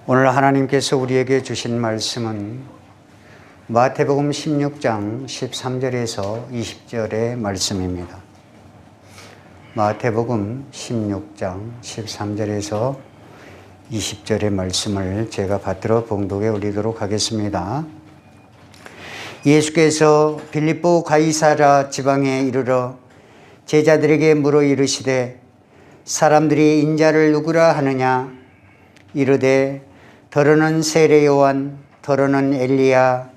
오늘 하나님께서 우리에게 주신 말씀은 마태복음 16장 13절에서 20절의 말씀입니다. 마태복음 16장 13절에서 20절의 말씀을 제가 받들어 봉독에 올리도록 하겠습니다. 예수께서 빌립보 가이사랴 지방에 이르러 제자들에게 물어 이르시되 사람들이 인자를 누구라 하느냐? 이르되 더러는 세례 요한, 더러는 엘리야,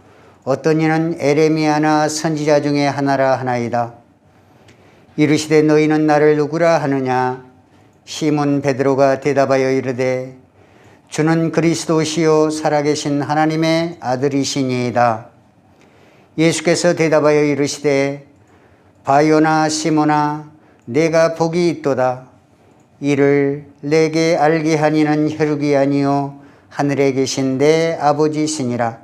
어떤 이는 에레미야나 선지자 중에 하나라 하나이다. 이르시되 너희는 나를 누구라 하느냐? 시몬 베드로가 대답하여 이르되 주는 그리스도시요 살아계신 하나님의 아들이시니이다. 예수께서 대답하여 이르시되 바요나 시몬아 내가 복이 있도다. 이를 내게 알게 하니는 혈육이 아니요 하늘에 계신 내 아버지시니라.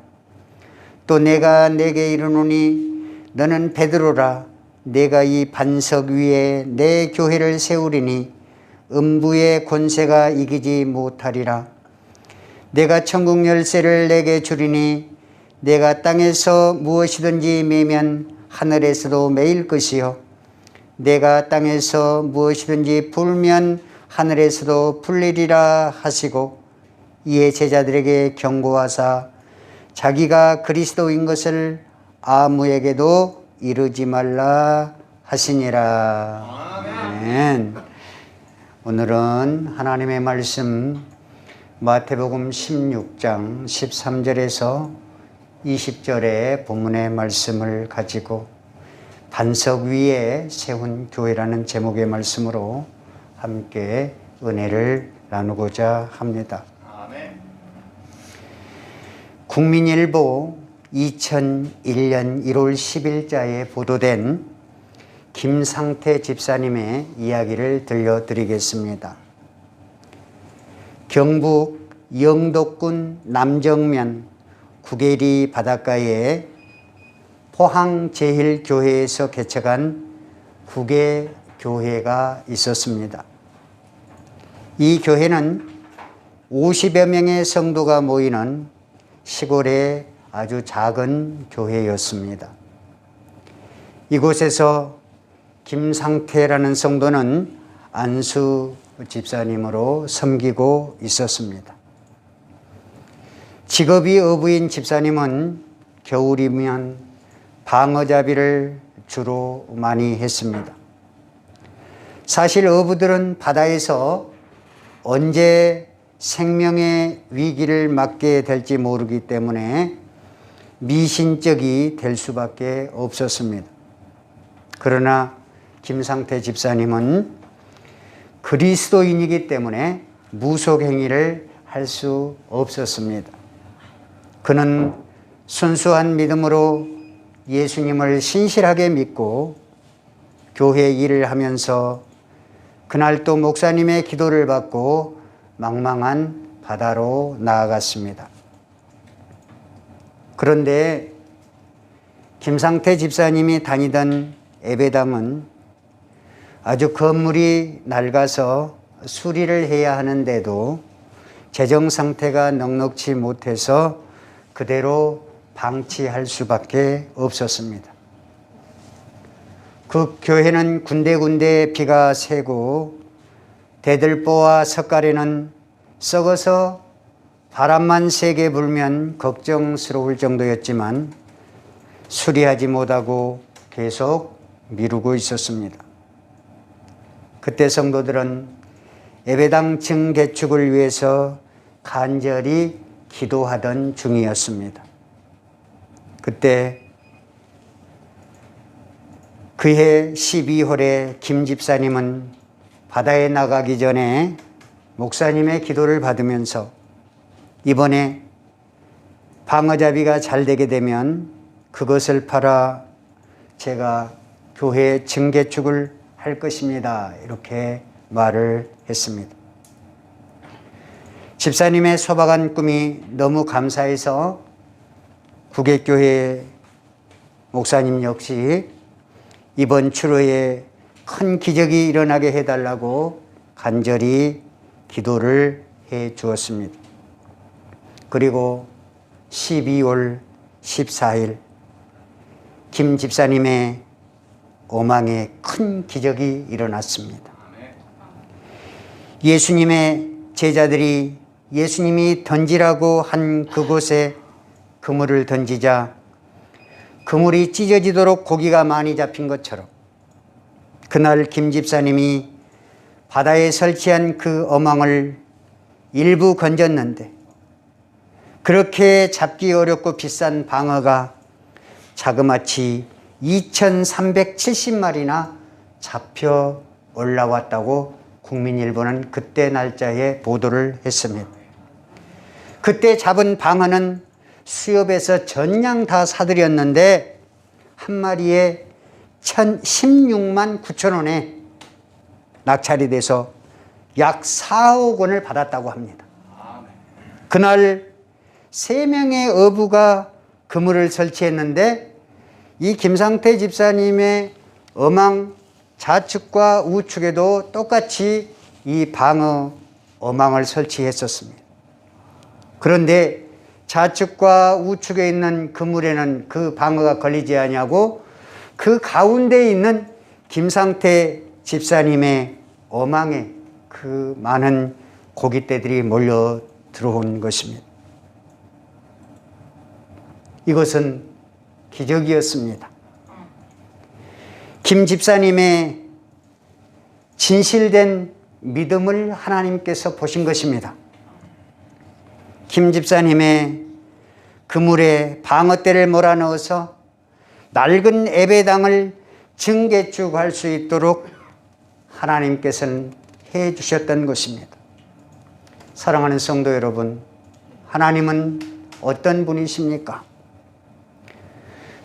또 내가 내게 이르노니 너는 베드로라. 내가 이 반석 위에 내 교회를 세우리니 음부의 권세가 이기지 못하리라. 내가 천국 열쇠를 내게 주리니 내가 땅에서 무엇이든지 매면 하늘에서도 매일 것이요 내가 땅에서 무엇이든지 풀면 하늘에서도 풀리리라 하시고 이에 제자들에게 경고하사 자기가 그리스도인 것을 아무에게도 이르지 말라 하시니라. 아멘. 오늘은 하나님의 말씀 마태복음 16장 13절에서 20절의 본문의 말씀을 가지고 반석 위에 세운 교회라는 제목의 말씀으로 함께 은혜를 나누고자 합니다. 국민일보 2001년 1월 10일자에 보도된 김상태 집사님의 이야기를 들려드리겠습니다. 경북 영덕군 남정면 구계리 바닷가에 포항제일교회에서 개척한 구계교회가 있었습니다. 이 교회는 50여 명의 성도가 모이는 시골의 아주 작은 교회였습니다. 이곳에서 김상태라는 성도는 안수 집사님으로 섬기고 있었습니다. 직업이 어부인 집사님은 겨울이면 방어잡이를 주로 많이 했습니다. 사실 어부들은 바다에서 언제 생명의 위기를 맞게 될지 모르기 때문에 미신적이 될 수밖에 없었습니다. 그러나 김상태 집사님은 그리스도인이기 때문에 무속행위를 할 수 없었습니다. 그는 순수한 믿음으로 예수님을 신실하게 믿고 교회 일을 하면서 그날도 목사님의 기도를 받고 망망한 바다로 나아갔습니다. 그런데 김상태 집사님이 다니던 예배당은 아주 건물이 낡아서 수리를 해야 하는데도 재정 상태가 넉넉지 못해서 그대로 방치할 수밖에 없었습니다. 그 교회는 군데군데 비가 새고 대들보와 석가래는 썩어서 바람만 세게 불면 걱정스러울 정도였지만 수리하지 못하고 계속 미루고 있었습니다. 그때 성도들은 예배당 증개축을 위해서 간절히 기도하던 중이었습니다. 그때 그해 12월에 김 집사님은 바다에 나가기 전에 목사님의 기도를 받으면서 이번에 방어잡이가 잘 되게 되면 그것을 팔아 제가 교회 증개축을 할 것입니다. 이렇게 말을 했습니다. 집사님의 소박한 꿈이 너무 감사해서 구계교회 목사님 역시 이번 추로에 큰 기적이 일어나게 해달라고 간절히 기도를 해 주었습니다. 그리고 12월 14일 김 집사님의 오망에 큰 기적이 일어났습니다. 예수님의 제자들이 예수님이 던지라고 한 그곳에 그물을 던지자 그물이 찢어지도록 고기가 많이 잡힌 것처럼 그날 김 집사님이 바다에 설치한 그 어망을 일부 건졌는데 그렇게 잡기 어렵고 비싼 방어가 자그마치 2370마리나 잡혀 올라왔다고 국민일보는 그때 날짜에 보도를 했습니다. 그때 잡은 방어는 수협에서 전량 다 사들였는데 한 마리에 16만 9천 원에 낙찰이 돼서 약 4억 원을 받았다고 합니다. 그날 3명의 어부가 그물을 설치했는데 이 김상태 집사님의 어망 좌측과 우측에도 똑같이 이 방어 어망을 설치했었습니다. 그런데 좌측과 우측에 있는 그물에는 그 방어가 걸리지 아니하고 그 가운데 있는 김상태 집사님의 어망에 그 많은 고깃대들이 몰려 들어온 것입니다. 이것은 기적이었습니다. 김 집사님의 진실된 믿음을 하나님께서 보신 것입니다. 김 집사님의 그물에 방어대를 몰아넣어서 낡은 예배당을 증개축할 수 있도록 하나님께서는 해 주셨던 것입니다. 사랑하는 성도 여러분, 하나님은 어떤 분이십니까?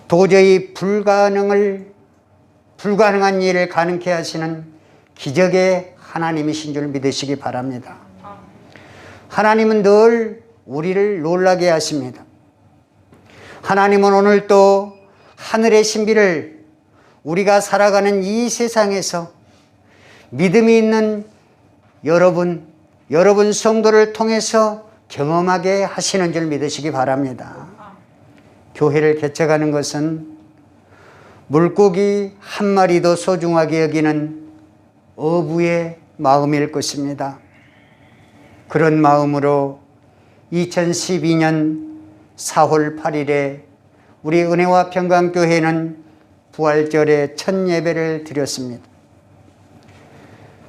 도저히 불가능한 일을 가능케 하시는 기적의 하나님이신 줄 믿으시기 바랍니다. 하나님은 늘 우리를 놀라게 하십니다. 하나님은 오늘 또 하늘의 신비를 우리가 살아가는 이 세상에서 믿음이 있는 여러분 성도를 통해서 경험하게 하시는 줄 믿으시기 바랍니다. 교회를 개척하는 것은 물고기 한 마리도 소중하게 여기는 어부의 마음일 것입니다. 그런 마음으로 2012년 4월 8일에 우리 은혜와 평강교회는 부활절에 첫 예배를 드렸습니다.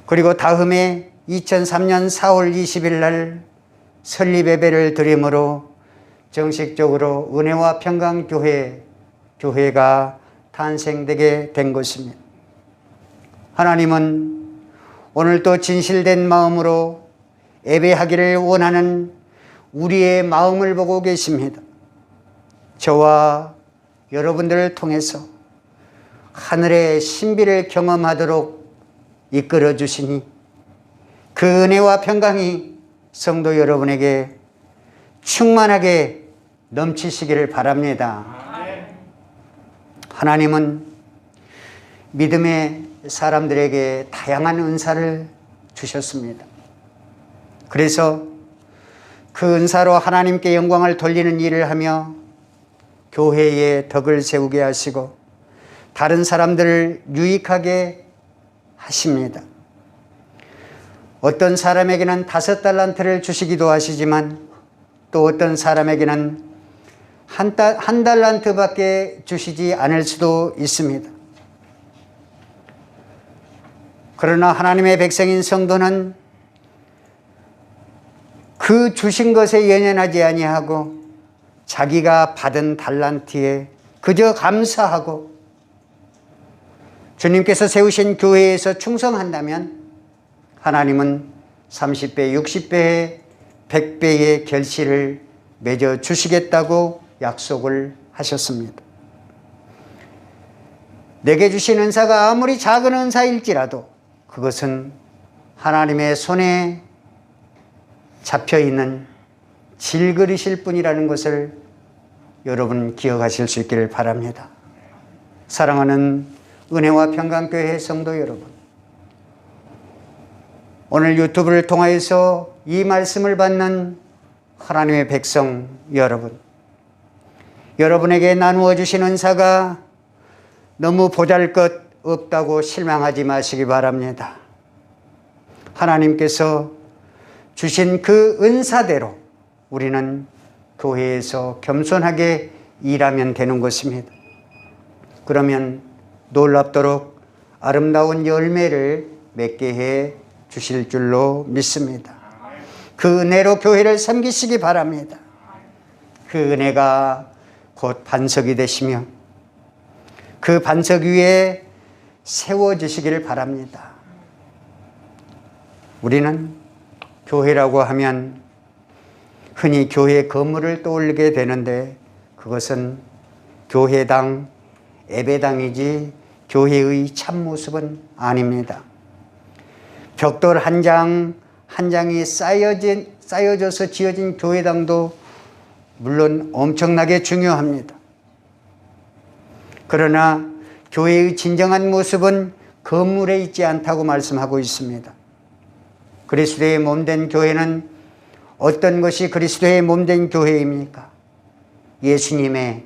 그리고 다음에 2003년 4월 20일 날 설립 예배를 드림으로 정식적으로 은혜와 평강교회가 탄생되게 된 것입니다. 하나님은 오늘도 진실된 마음으로 예배하기를 원하는 우리의 마음을 보고 계십니다. 저와 여러분들을 통해서 하늘의 신비를 경험하도록 이끌어 주시니 그 은혜와 평강이 성도 여러분에게 충만하게 넘치시기를 바랍니다. 하나님은 믿음의 사람들에게 다양한 은사를 주셨습니다. 그래서 그 은사로 하나님께 영광을 돌리는 일을 하며 교회에 덕을 세우게 하시고 다른 사람들을 유익하게 하십니다. 어떤 사람에게는 5달란트를 주시기도 하시지만 또 어떤 사람에게는 한 달란트밖에 주시지 않을 수도 있습니다. 그러나 하나님의 백성인 성도는 그 주신 것에 연연하지 아니하고 자기가 받은 달란트에 그저 감사하고 주님께서 세우신 교회에서 충성한다면 하나님은 30배, 60배, 100배의 결실을 맺어 주시겠다고 약속을 하셨습니다. 내게 주신 은사가 아무리 작은 은사일지라도 그것은 하나님의 손에 잡혀있는 질그리실 뿐이라는 것을 여러분 기억하실 수 있기를 바랍니다. 사랑하는 은혜와 평강교회 성도 여러분, 오늘 유튜브를 통하여서 이 말씀을 받는 하나님의 백성 여러분, 여러분에게 나누어 주신 은사가 너무 보잘것없다고 실망하지 마시기 바랍니다. 하나님께서 주신 그 은사대로 우리는 교회에서 겸손하게 일하면 되는 것입니다. 그러면 놀랍도록 아름다운 열매를 맺게 해 주실 줄로 믿습니다. 그 은혜로 교회를 섬기시기 바랍니다. 그 은혜가 곧 반석이 되시며 그 반석 위에 세워지시기를 바랍니다. 우리는 교회라고 하면 흔히 교회 건물을 떠올리게 되는데 그것은 교회당, 예배당이지 교회의 참모습은 아닙니다. 벽돌 한 장 한 장이 쌓여져서 지어진 교회당도 물론 엄청나게 중요합니다. 그러나 교회의 진정한 모습은 건물에 있지 않다고 말씀하고 있습니다. 그리스도의 몸된 교회는 어떤 것이 그리스도의 몸된 교회입니까? 예수님의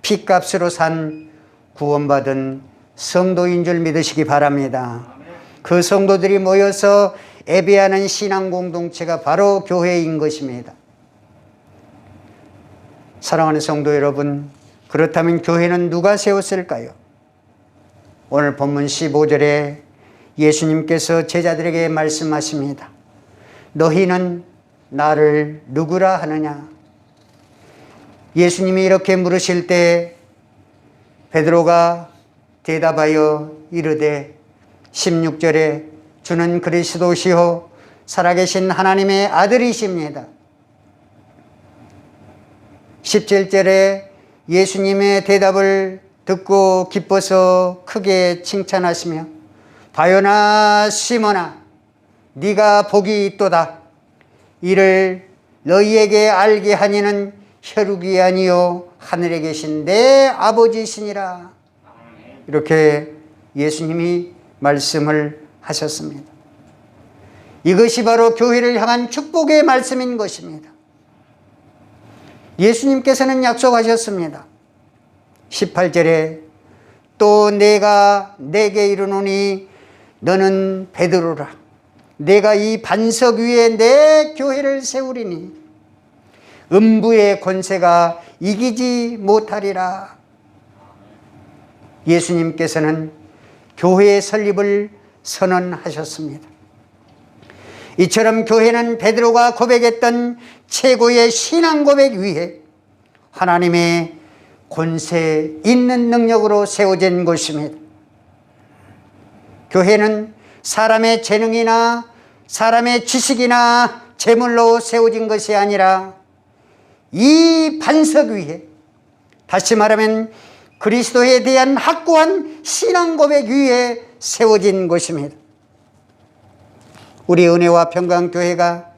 피값으로 산 구원받은 성도인 줄 믿으시기 바랍니다. 그 성도들이 모여서 예배하는 신앙 공동체가 바로 교회인 것입니다. 사랑하는 성도 여러분, 그렇다면 교회는 누가 세웠을까요? 오늘 본문 15절에 예수님께서 제자들에게 말씀하십니다. 너희는 나를 누구라 하느냐? 예수님이 이렇게 물으실 때 베드로가 대답하여 이르되 16절에 주는 그리스도시요 살아계신 하나님의 아들이십니다. 17절에 예수님의 대답을 듣고 기뻐서 크게 칭찬하시며 바요나 시몬아 네가 복이 있도다. 이를 너희에게 알게 하니는 혈육이 아니요 하늘에 계신 내 아버지시니라. 이렇게 예수님이 말씀을 하셨습니다. 이것이 바로 교회를 향한 축복의 말씀인 것입니다. 예수님께서는 약속하셨습니다. 18절에 또 내가 내게 이르노니 너는 베드로라. 내가 이 반석 위에 내 교회를 세우리니 음부의 권세가 이기지 못하리라. 예수님께서는 교회의 설립을 선언하셨습니다. 이처럼 교회는 베드로가 고백했던 최고의 신앙 고백 위에 하나님의 권세 있는 능력으로 세워진 것입니다. 교회는 사람의 재능이나 사람의 지식이나 재물로 세워진 것이 아니라 이 반석 위에, 다시 말하면 그리스도에 대한 확고한 신앙 고백 위에 세워진 것입니다. 우리 은혜와 평강교회가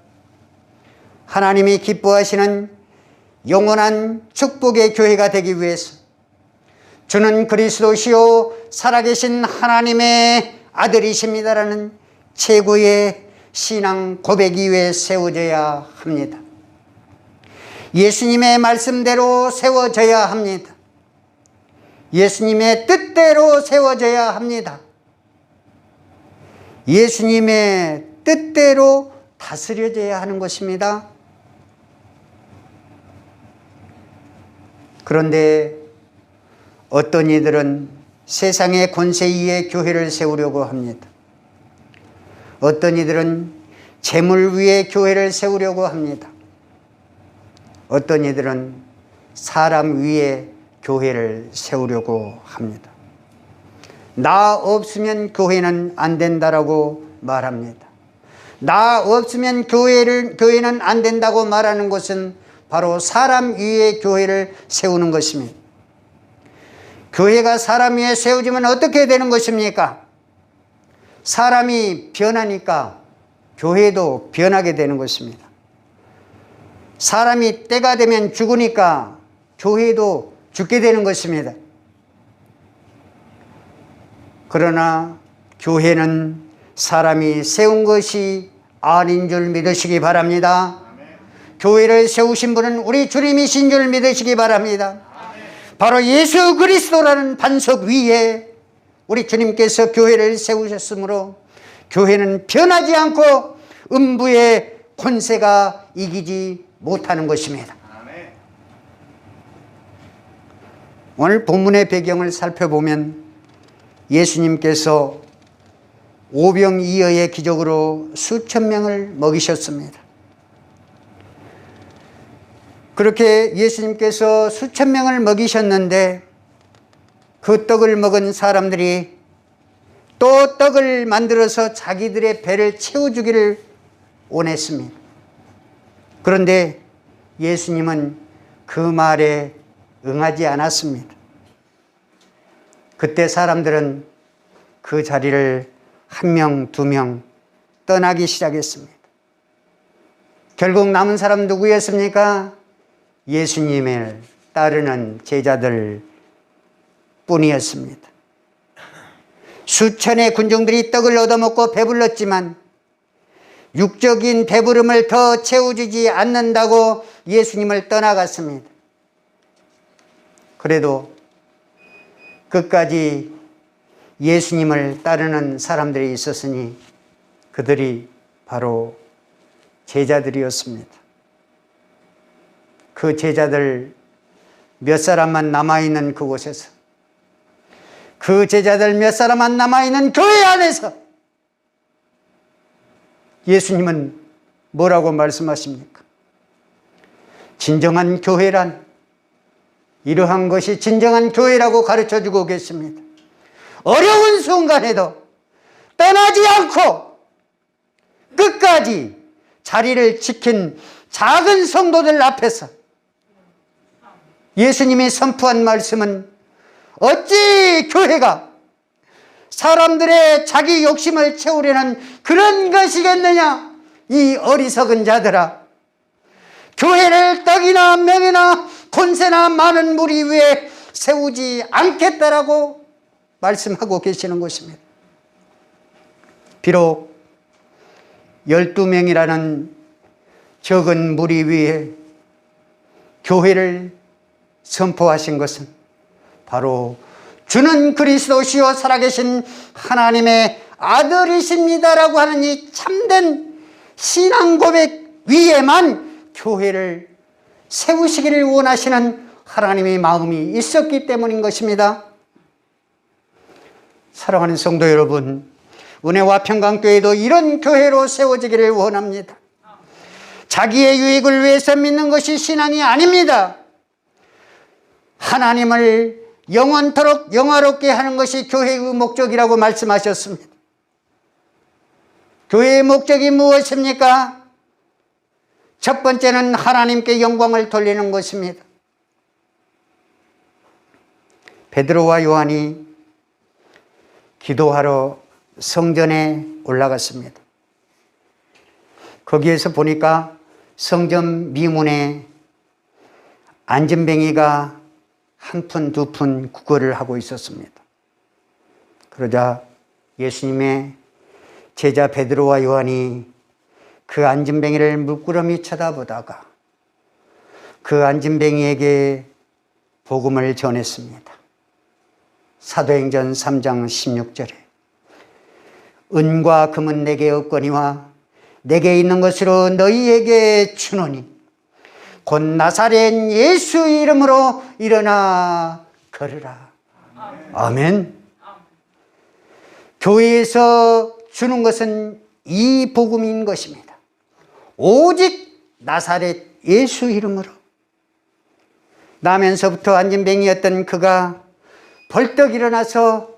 하나님이 기뻐하시는 영원한 축복의 교회가 되기 위해서 주는 그리스도시요 살아계신 하나님의 아들이십니다라는 최고의 신앙 고백 위에 세워져야 합니다. 예수님의 말씀대로 세워져야 합니다. 예수님의 뜻대로 세워져야 합니다. 예수님의 뜻대로 다스려져야 하는 것입니다. 그런데 어떤 이들은 세상의 권세 위에 교회를 세우려고 합니다. 어떤 이들은 재물 위에 교회를 세우려고 합니다. 어떤 이들은 사람 위에 교회를 세우려고 합니다. 나 없으면 교회는 안 된다라고 말합니다. 나 없으면 교회는 안 된다고 말하는 것은 바로 사람 위에 교회를 세우는 것입니다. 교회가 사람 위에 세워지면 어떻게 되는 것입니까? 사람이 변하니까 교회도 변하게 되는 것입니다. 사람이 때가 되면 죽으니까 교회도 죽게 되는 것입니다. 그러나 교회는 사람이 세운 것이 아닌 줄 믿으시기 바랍니다. 교회를 세우신 분은 우리 주님이신 줄 믿으시기 바랍니다. 바로 예수 그리스도라는 반석 위에 우리 주님께서 교회를 세우셨으므로 교회는 변하지 않고 음부의 권세가 이기지 못하는 것입니다. 오늘 본문의 배경을 살펴보면 예수님께서 오병이어의 기적으로 수천 명을 먹이셨습니다. 그렇게 예수님께서 수천 명을 먹이셨는데 그 떡을 먹은 사람들이 또 떡을 만들어서 자기들의 배를 채워주기를 원했습니다. 그런데 예수님은 그 말에 응하지 않았습니다. 그때 사람들은 그 자리를 한 명, 두 명 떠나기 시작했습니다. 결국 남은 사람 누구였습니까? 예수님을 따르는 제자들 뿐이었습니다. 수천의 군중들이 떡을 얻어먹고 배불렀지만 육적인 배부름을 더 채워주지 않는다고 예수님을 떠나갔습니다. 그래도 끝까지 예수님을 따르는 사람들이 있었으니 그들이 바로 제자들이었습니다. 그 제자들 몇 사람만 남아있는 그곳에서, 그 제자들 몇 사람만 남아있는 교회 안에서 예수님은 뭐라고 말씀하십니까? 진정한 교회란 이러한 것이 진정한 교회라고 가르쳐주고 계십니다. 어려운 순간에도 떠나지 않고 끝까지 자리를 지킨 작은 성도들 앞에서 예수님이 선포한 말씀은 어찌 교회가 사람들의 자기 욕심을 채우려는 그런 것이겠느냐? 이 어리석은 자들아, 교회를 떡이나 명이나 권세나 많은 무리 위에 세우지 않겠다라고 말씀하고 계시는 것입니다. 비록 12명이라는 적은 무리 위에 교회를 선포하신 것은 바로 주는 그리스도시요 살아계신 하나님의 아들이십니다라고 하는 이 참된 신앙 고백 위에만 교회를 세우시기를 원하시는 하나님의 마음이 있었기 때문인 것입니다. 사랑하는 성도 여러분, 은혜와 평강교회도 이런 교회로 세워지기를 원합니다. 자기의 유익을 위해서 믿는 것이 신앙이 아닙니다. 하나님을 영원토록 영화롭게 하는 것이 교회의 목적이라고 말씀하셨습니다. 교회의 목적이 무엇입니까? 첫 번째는 하나님께 영광을 돌리는 것입니다. 베드로와 요한이 기도하러 성전에 올라갔습니다. 거기에서 보니까 성전 미문에 안전뱅이가 한 푼, 두 푼 구걸을 하고 있었습니다. 그러자 예수님의 제자 베드로와 요한이 그 안전뱅이를 물끄러미 쳐다보다가 그 안전뱅이에게 복음을 전했습니다. 사도행전 3장 16절에 은과 금은 내게 없거니와 내게 있는 것으로 너희에게 주노니 곧 나사렛 예수 이름으로 일어나 걸으라. 아멘. 교회에서 주는 것은 이 복음인 것입니다. 오직 나사렛 예수 이름으로. 나면서부터 안전뱅이였던 그가 벌떡 일어나서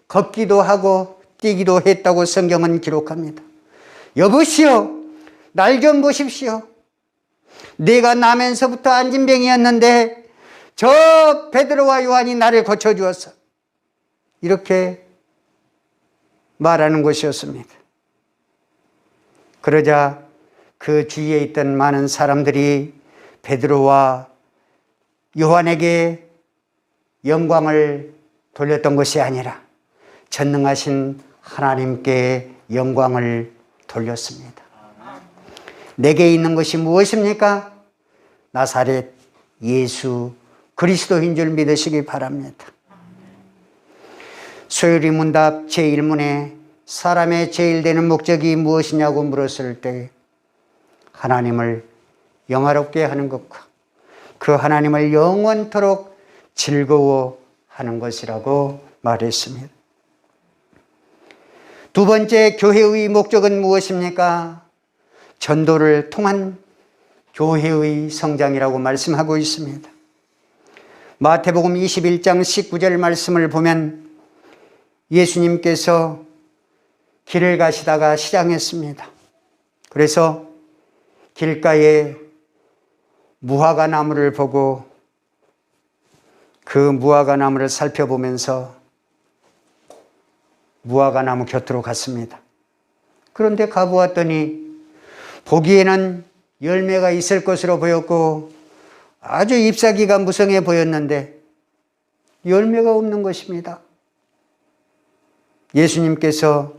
걷기도 하고 뛰기도 했다고 성경은 기록합니다. 여보시오, 날 좀 보십시오. 내가 나면서부터 안진뱅이였는데 저 베드로와 요한이 나를 고쳐주었어. 이렇게 말하는 것이었습니다. 그러자 그 주위에 있던 많은 사람들이 베드로와 요한에게 영광을 돌렸던 것이 아니라 전능하신 하나님께 영광을 돌렸습니다. 내게 있는 것이 무엇입니까? 나사렛 예수 그리스도인 줄 믿으시기 바랍니다. 소요리 문답 제1문에 사람의 제일 되는 목적이 무엇이냐고 물었을 때 하나님을 영화롭게 하는 것과 그 하나님을 영원토록 즐거워하는 것이라고 말했습니다. 두 번째 교회의 목적은 무엇입니까? 전도를 통한 교회의 성장이라고 말씀하고 있습니다. 마태복음 21장 19절 말씀을 보면 예수님께서 길을 가시다가 시장했습니다. 그래서 길가에 무화과 나무를 보고 그 무화과 나무를 살펴보면서 무화과 나무 곁으로 갔습니다. 그런데 가보았더니 보기에는 열매가 있을 것으로 보였고 아주 잎사귀가 무성해 보였는데 열매가 없는 것입니다. 예수님께서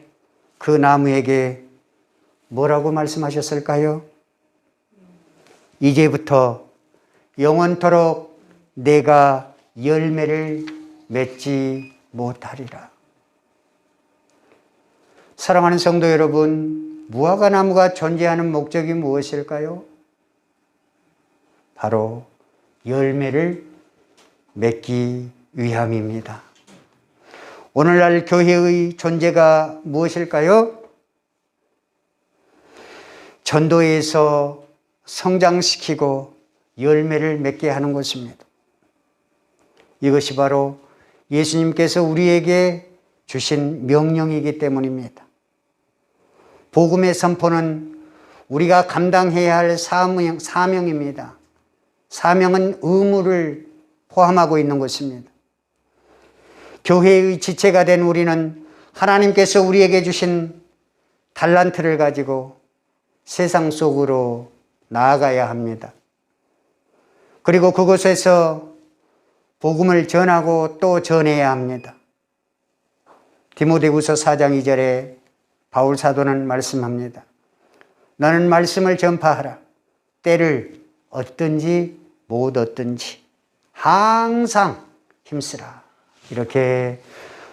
그 나무에게 뭐라고 말씀하셨을까요? 이제부터 영원토록 내가 열매를 맺지 못하리라. 사랑하는 성도 여러분, 무화과 나무가 존재하는 목적이 무엇일까요? 바로 열매를 맺기 위함입니다. 오늘날 교회의 존재가 무엇일까요? 전도에서 성장시키고 열매를 맺게 하는 것입니다. 이것이 바로 예수님께서 우리에게 주신 명령이기 때문입니다. 복음의 선포는 우리가 감당해야 할 사명입니다. 사명은 의무를 포함하고 있는 것입니다. 교회의 지체가 된 우리는 하나님께서 우리에게 주신 달란트를 가지고 세상 속으로 나아가야 합니다. 그리고 그곳에서 복음을 전하고 또 전해야 합니다. 디모데후서 4장 2절에 바울 사도는 말씀합니다. 너는 말씀을 전파하라. 때를 얻든지 못 얻든지 항상 힘쓰라. 이렇게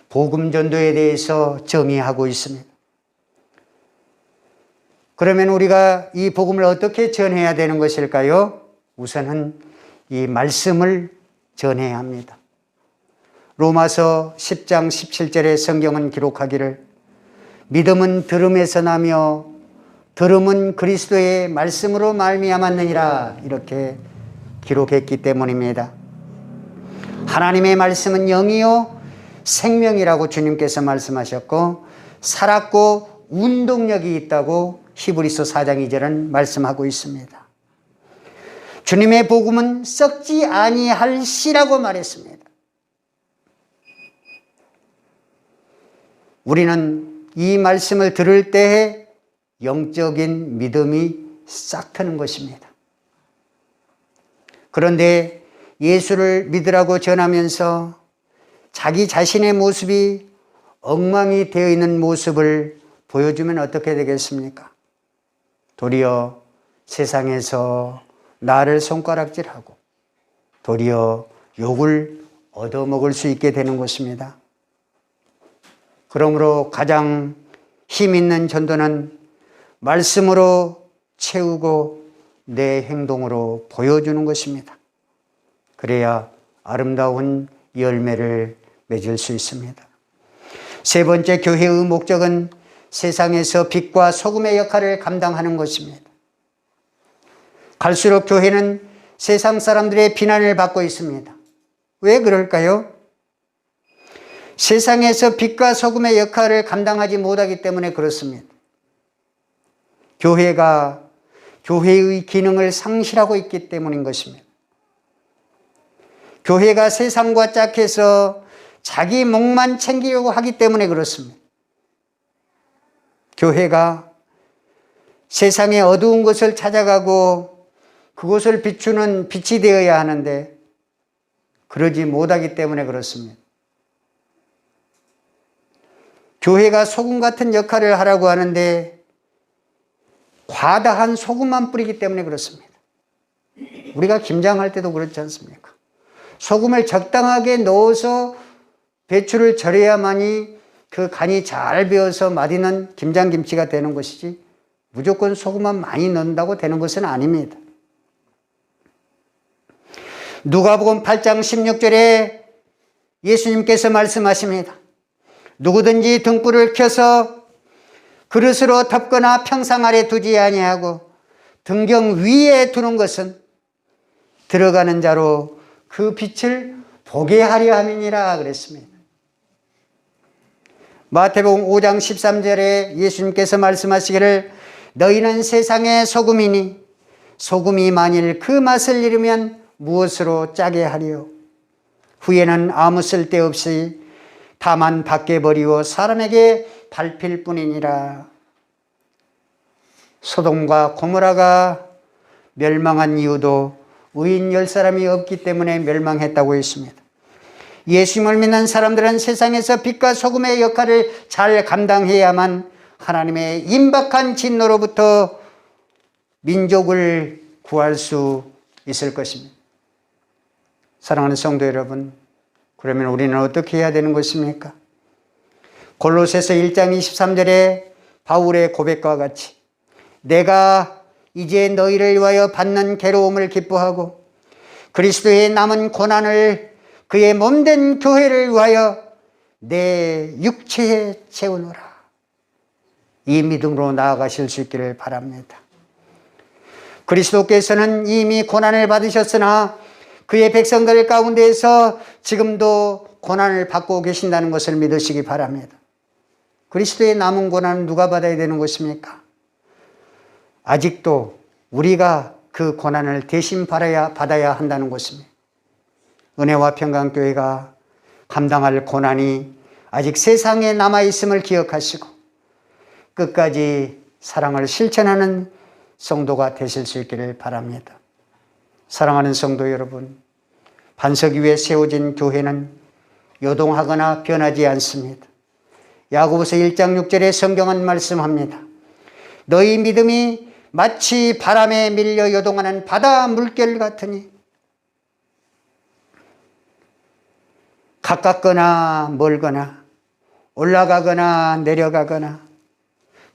복음 전도에 대해서 정의하고 있습니다. 그러면 우리가 이 복음을 어떻게 전해야 되는 것일까요? 우선은 이 말씀을 전해야 합니다. 로마서 10장 17절의 성경은 기록하기를 믿음은 들음에서 나며 들음은 그리스도의 말씀으로 말미암았느니라 이렇게 기록했기 때문입니다. 하나님의 말씀은 영이요 생명이라고 주님께서 말씀하셨고 살았고 운동력이 있다고 히브리서 4장 2절은 말씀하고 있습니다. 주님의 복음은 썩지 아니할 씨라고 말했습니다. 우리는 이 말씀을 들을 때에 영적인 믿음이 싹 트는 것입니다. 그런데 예수를 믿으라고 전하면서 자기 자신의 모습이 엉망이 되어 있는 모습을 보여주면 어떻게 되겠습니까? 도리어 세상에서 나를 손가락질하고 도리어 욕을 얻어먹을 수 있게 되는 것입니다. 그러므로 가장 힘 있는 전도는 말씀으로 채우고 내 행동으로 보여주는 것입니다. 그래야 아름다운 열매를 맺을 수 있습니다. 세 번째 교회의 목적은 세상에서 빛과 소금의 역할을 감당하는 것입니다. 갈수록 교회는 세상 사람들의 비난을 받고 있습니다. 왜 그럴까요? 세상에서 빛과 소금의 역할을 감당하지 못하기 때문에 그렇습니다. 교회가 교회의 기능을 상실하고 있기 때문인 것입니다. 교회가 세상과 짝해서 자기 목만 챙기려고 하기 때문에 그렇습니다. 교회가 세상의 어두운 것을 찾아가고 그것을 비추는 빛이 되어야 하는데 그러지 못하기 때문에 그렇습니다. 교회가 소금 같은 역할을 하라고 하는데 과다한 소금만 뿌리기 때문에 그렇습니다. 우리가 김장할 때도 그렇지 않습니까? 소금을 적당하게 넣어서 배추를 절여야만이 그 간이 잘 배어서 맛있는 김장김치가 되는 것이지 무조건 소금만 많이 넣는다고 되는 것은 아닙니다. 누가복음 8장 16절에 예수님께서 말씀하십니다. 누구든지 등불을 켜서 그릇으로 덮거나 평상 아래 두지 아니하고 등경 위에 두는 것은 들어가는 자로 그 빛을 보게 하려 함이니라 그랬습니다. 마태복음 5장 13절에 예수님께서 말씀하시기를 너희는 세상의 소금이니 소금이 만일 그 맛을 잃으면 무엇으로 짜게 하리요? 후에는 아무 쓸데없이 다만 밖에 버리고 사람에게 밟힐 뿐이니라. 소돔과 고모라가 멸망한 이유도 의인 10사람이 없기 때문에 멸망했다고 했습니다. 예수님을 믿는 사람들은 세상에서 빛과 소금의 역할을 잘 감당해야만 하나님의 임박한 진노로부터 민족을 구할 수 있을 것입니다. 사랑하는 성도 여러분, 그러면 우리는 어떻게 해야 되는 것입니까? 골로새서 1장 23절에 바울의 고백과 같이 내가 이제 너희를 위하여 받는 괴로움을 기뻐하고 그리스도의 남은 고난을 그의 몸된 교회를 위하여 내 육체에 채우노라. 이 믿음으로 나아가실 수 있기를 바랍니다. 그리스도께서는 이미 고난을 받으셨으나 그의 백성들 가운데에서 지금도 고난을 받고 계신다는 것을 믿으시기 바랍니다. 그리스도의 남은 고난은 누가 받아야 되는 것입니까? 아직도 우리가 그 고난을 대신 받아야 한다는 것입니다. 은혜와 평강교회가 감당할 고난이 아직 세상에 남아있음을 기억하시고 끝까지 사랑을 실천하는 성도가 되실 수 있기를 바랍니다. 사랑하는 성도 여러분, 반석 위에 세워진 교회는 요동하거나 변하지 않습니다. 야고보서 1장 6절에 성경은 말씀합니다. 너희 믿음이 마치 바람에 밀려 요동하는 바다 물결 같으니 가깝거나 멀거나 올라가거나 내려가거나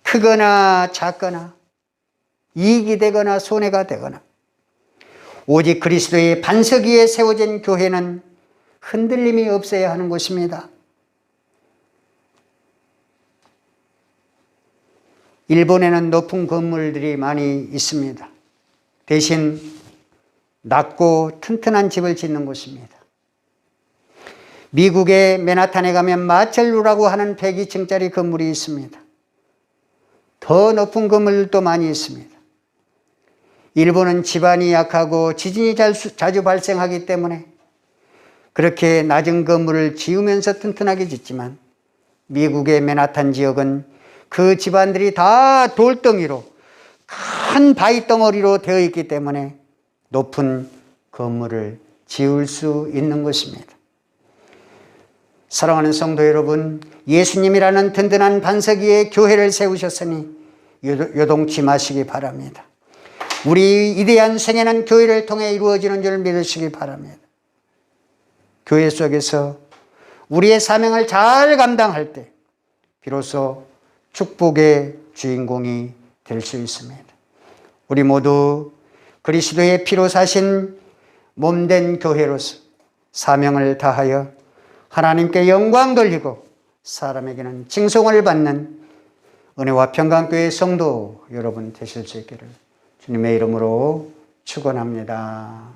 크거나 작거나 이익이 되거나 손해가 되거나 오직 그리스도의 반석 위에 세워진 교회는 흔들림이 없어야 하는 것입니다. 일본에는 높은 건물들이 많이 있습니다. 대신 낮고 튼튼한 집을 짓는 곳입니다. 미국의 맨하탄에 가면 마첼루라고 하는 102층짜리 건물이 있습니다. 더 높은 건물도 많이 있습니다. 일본은 지반이 약하고 지진이 자주 발생하기 때문에 그렇게 낮은 건물을 지으면서 튼튼하게 짓지만 미국의 맨하탄 지역은 그 집안들이 다 돌덩이로 큰 바위 덩어리로 되어 있기 때문에 높은 건물을 지을 수 있는 것입니다. 사랑하는 성도 여러분, 예수님이라는 든든한 반석 위에 교회를 세우셨으니 요동치 마시기 바랍니다. 우리 이대한 생애는 교회를 통해 이루어지는 줄 믿으시기 바랍니다. 교회 속에서 우리의 사명을 잘 감당할 때 비로소 축복의 주인공이 될 수 있습니다. 우리 모두 그리스도의 피로 사신 몸된 교회로서 사명을 다하여 하나님께 영광 돌리고 사람에게는 칭송을 받는 은혜와 평강교회 성도 여러분 되실 수 있기를 주님의 이름으로 축원합니다.